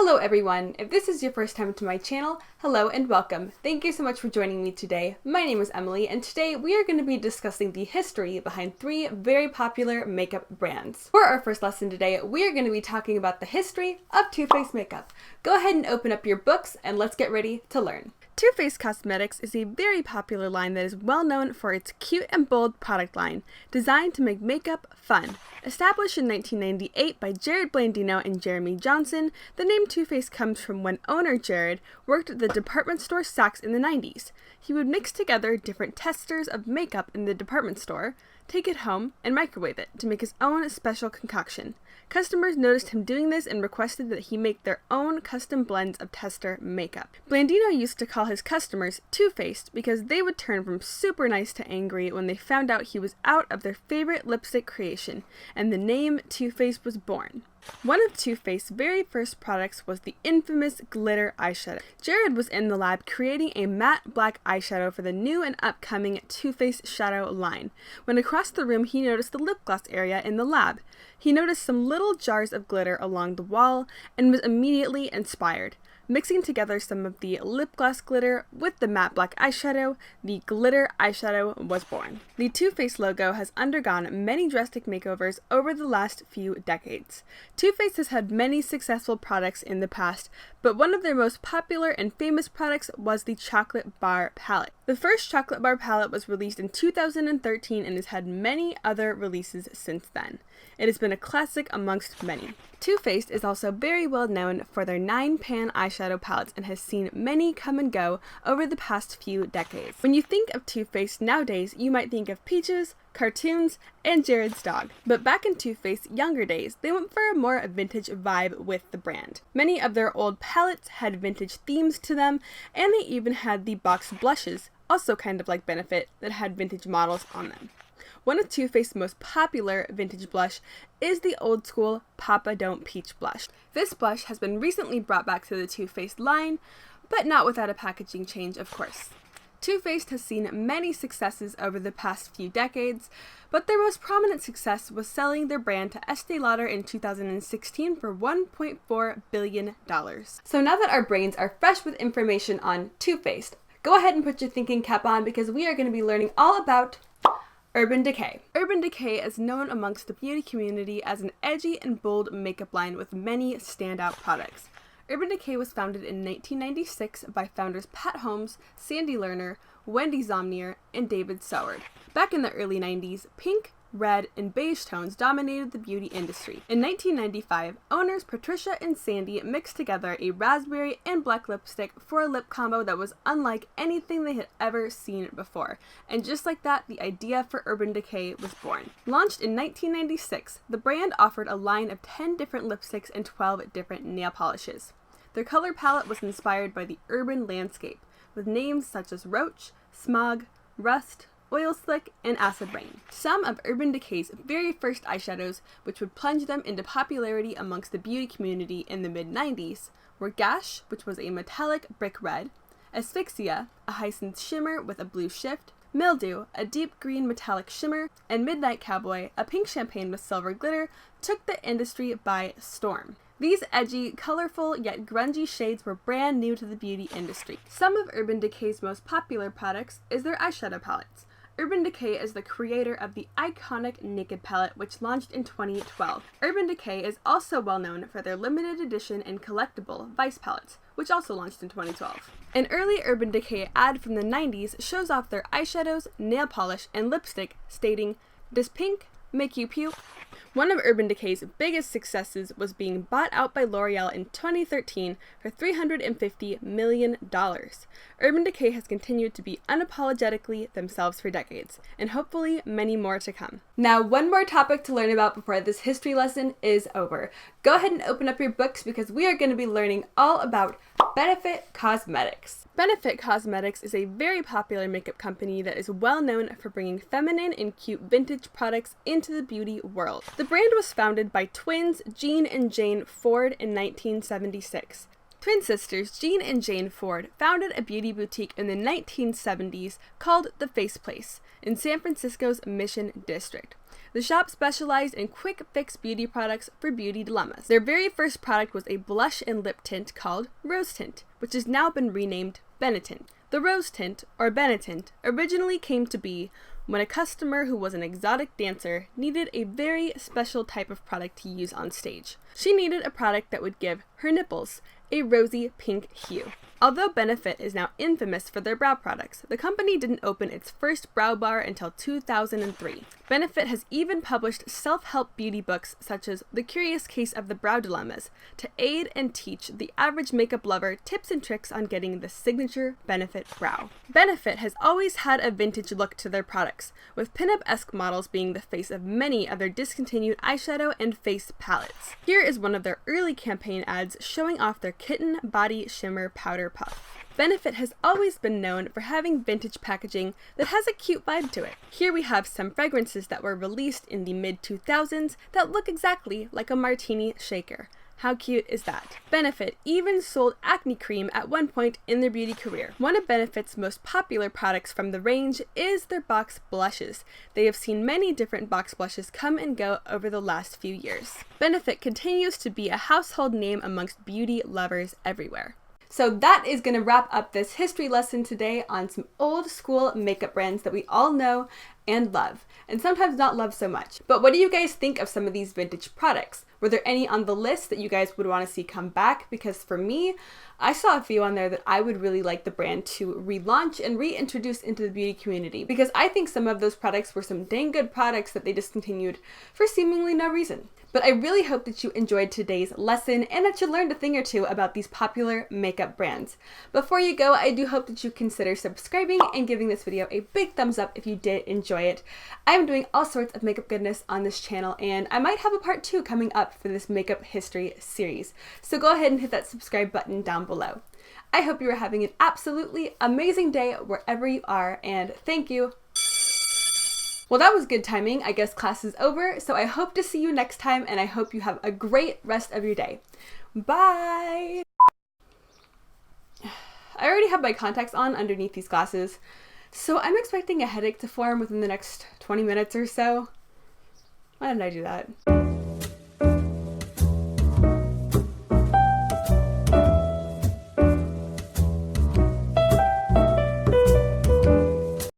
Hello everyone, if this is your first time to my channel, hello and welcome. Thank you so much for joining me today. My name is Emily and today we are going to be discussing the history behind three very popular makeup brands. For our first lesson today, we are going to be talking about the history of TooFaced makeup. Go ahead and open up your books and let's get ready to learn. Decay Cosmetics is a very popular line that is well known for its cute and bold product line, designed to make makeup fun. Established in 1998 by Jared Blandino and Jeremy Johnson, the name TooFaced comes from when owner Jared worked at the department store Saks in the 90s. He would mix together different testers of makeup in the department store, take it home, and microwave it to make his own special concoction. Customers noticed him doing this and requested that he make their own custom blends of tester makeup. Blandino used to call his customers two-faced because they would turn from super nice to angry when they found out he was out of their favorite lipstick creation, and the name TooFaced was born. One of TooFaced's very first products was the infamous glitter eyeshadow. Jared was in the lab creating a matte black eyeshadow for the new and upcoming TooFaced shadow line. When across the room he noticed the lip gloss area in the lab. He noticed some little jars of glitter along the wall and was immediately inspired. Mixing together some of the lip gloss glitter with the matte black eyeshadow, the glitter eyeshadow was born. The TooFaced logo has undergone many drastic makeovers over the last few decades. TooFaced has had many successful products in the past, but one of their most popular and famous products was the chocolate bar palette. The first chocolate bar palette was released in 2013 and has had many other releases since then. It has been a classic amongst many. TooFaced is also very well known for their 9-pan eyeshadow palettes and has seen many come and go over the past few decades. When you think of TooFaced nowadays, you might think of peaches, cartoons, and Jared's dog. But back in TooFaced's younger days, they went for a more vintage vibe with the brand. Many of their old palettes had vintage themes to them, and they even had the box blushes, also kind of like Benefit, that had vintage models on them. One of TooFaced's most popular vintage blush is the old school Papa Don't Peach blush. This blush has been recently brought back to the TooFaced line, but not without a packaging change, of course. TooFaced has seen many successes over the past few decades, but their most prominent success was selling their brand to Estée Lauder in 2016 for $1.4 billion. So now that our brains are fresh with information on TooFaced, go ahead and put your thinking cap on because we are going to be learning all about Urban Decay. Urban Decay is known amongst the beauty community as an edgy and bold makeup line with many standout products. Urban Decay was founded in 1996 by founders Pat Holmes, Sandy Lerner, Wendy Zomnier, and David Soward. Back in the early 90s, pink, red, and beige tones dominated the beauty industry. In 1995, owners Patricia and Sandy mixed together a raspberry and black lipstick for a lip combo that was unlike anything they had ever seen before. And just like that, the idea for Urban Decay was born. Launched in 1996, the brand offered a line of 10 different lipsticks and 12 different nail polishes. Their color palette was inspired by the urban landscape, with names such as Roach, Smog, Rust, Oil Slick, and Acid Rain. Some of Urban Decay's very first eyeshadows, which would plunge them into popularity amongst the beauty community in the mid-90s, were Gash, which was a metallic brick red, Asphyxia, a hyacinth shimmer with a blue shift, Mildew, a deep green metallic shimmer, and Midnight Cowboy, a pink champagne with silver glitter, took the industry by storm. These edgy, colorful, yet grungy shades were brand new to the beauty industry. Some of Urban Decay's most popular products is their eyeshadow palettes. Urban Decay is the creator of the iconic Naked palette, which launched in 2012. Urban Decay is also well known for their limited edition and collectible Vice palettes, which also launched in 2012. An early Urban Decay ad from the 90s shows off their eyeshadows, nail polish, and lipstick, stating, "Does pink make you puke?" One of Urban Decay's biggest successes was being bought out by L'Oreal in 2013 for $350 million. Urban Decay has continued to be unapologetically themselves for decades, and hopefully many more to come. Now, one more topic to learn about before this history lesson is over. Go ahead and open up your books because we are going to be learning all about Benefit Cosmetics. Benefit Cosmetics is a very popular makeup company that is well known for bringing feminine and cute vintage products into the beauty world. The brand was founded by twins Jean and Jane Ford in 1976. Twin sisters Jean and Jane Ford founded a beauty boutique in the 1970s called The Face Place in San Francisco's Mission District. The shop specialized in quick fix beauty products for beauty dilemmas. Their very first product was a blush and lip tint called Rose Tint, which has now been renamed Benetint. The Rose Tint, or Benetint, originally came to be when a customer who was an exotic dancer needed a very special type of product to use on stage. She needed a product that would give her nipples a rosy pink hue. Although Benefit is now infamous for their brow products, the company didn't open its first brow bar until 2003. Benefit has even published self-help beauty books such as The Curious Case of the Brow Dilemmas to aid and teach the average makeup lover tips and tricks on getting the signature Benefit brow. Benefit has always had a vintage look to their products, with pinup-esque models being the face of many of their discontinued eyeshadow and face palettes. Here is one of their early campaign ads showing off their Kitten Body Shimmer Powder Puff. Benefit has always been known for having vintage packaging that has a cute vibe to it. Here we have some fragrances that were released in the mid-2000s that look exactly like a martini shaker. How cute is that? Benefit even sold acne cream at one point in their beauty career. One of Benefit's most popular products from the range is their box blushes. They have seen many different box blushes come and go over the last few years. Benefit continues to be a household name amongst beauty lovers everywhere. So that is going to wrap up this history lesson today on some old school makeup brands that we all know and love, and sometimes not love so much. But what do you guys think of some of these vintage products? Were there any on the list that you guys would want to see come back? Because for me, I saw a few on there that I would really like the brand to relaunch and reintroduce into the beauty community, because I think some of those products were some dang good products that they discontinued for seemingly no reason. But I really hope that you enjoyed today's lesson and that you learned a thing or two about these popular makeup brands. Before you go, I do hope that you consider subscribing and giving this video a big thumbs up if you did enjoy it. I'm doing all sorts of makeup goodness on this channel, and I might have a part 2 coming up for this makeup history series. So go ahead and hit that subscribe button down below. I hope you are having an absolutely amazing day wherever you are, and thank you. Well, that was good timing. I guess class is over, so I hope to see you next time, and I hope you have a great rest of your day. Bye! I already have my contacts on underneath these glasses, so I'm expecting a headache to form within the next 20 minutes or so. Why did I do that?